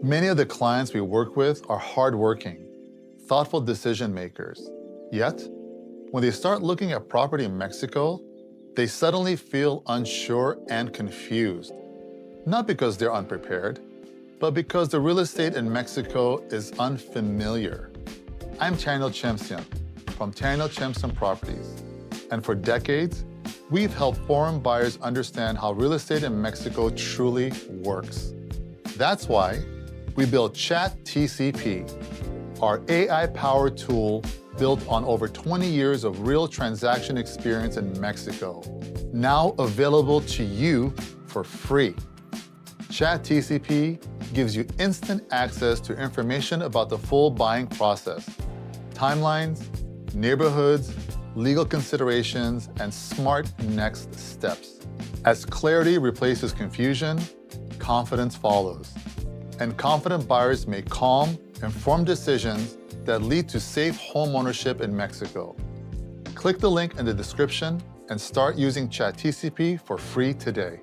Many of the clients we work with are hardworking, thoughtful decision makers. Yet, when they start looking at property in Mexico, they suddenly feel unsure and confused. Not because they're unprepared, but because the real estate in Mexico is unfamiliar. I'm Taniel Chemsian from Taniel Chemsian Properties, and for decades, we've helped foreign buyers understand how real estate in Mexico truly works. That's why we built Chat TCP, our AI-powered tool built on over 20 years of real transaction experience in Mexico, now available to you for free. Chat TCP gives you instant access to information about the full buying process, timelines, neighborhoods, legal considerations, and smart next steps. As clarity replaces confusion, confidence follows. And confident buyers make calm, informed decisions that lead to safe home ownership in Mexico. Click the link in the description and start using Chat TCP for free today.